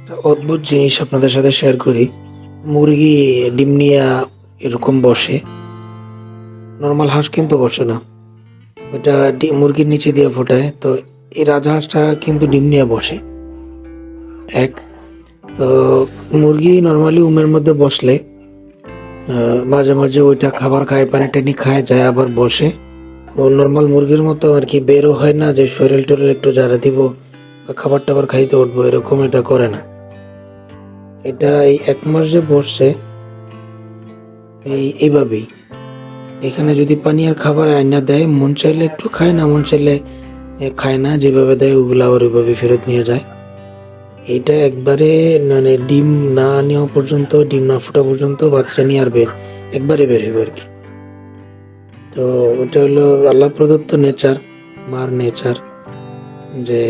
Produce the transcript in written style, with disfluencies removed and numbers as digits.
একটা অদ্ভুত জিনিস আপনাদের সাথে শেয়ার করি। মুরগি ডিম নিয়ে এরকম বসে, নর্মাল হাঁস কিন্তু বসে না। ওইটা ডিম মুরগির নিচে দিয়ে ফোটায়। তো এই রাজহাঁসটা কিন্তু ডিম নিয়ে বসে। এক তো মুরগি নর্মালি উমের মধ্যে বসলে মাঝে মাঝে ওইটা খাবার খায়, পানি টানি খায়, যায় আবার বসে। ও নর্মাল মুরগির মতো আর কি বেরও হয় না যে শরীর টরীর একটু জারা দিব বা খাবার টাবার খাইতে উঠবো, এরকম এটা করে না। এটা এই 1 মাস যে বসছে এইভাবেই। এখানে যদি পানি আর খাবার আইনা দেয়, মন চাইলে একটু খায়, না মন চাইলে খায় না। যেভাবে দেয় ওগুলো আবার ওইভাবে ফেরত নিয়ে যায়। এইটা একবারে মানে ডিম না নেওয়া পর্যন্ত, ডিম না ফোটা পর্যন্ত বাচ্চা নিয়ে আর একবারে বের হইব আর কি। তো ওটা হলো আল্লাহ প্রদত্ত নেচার, মার নেচার, যে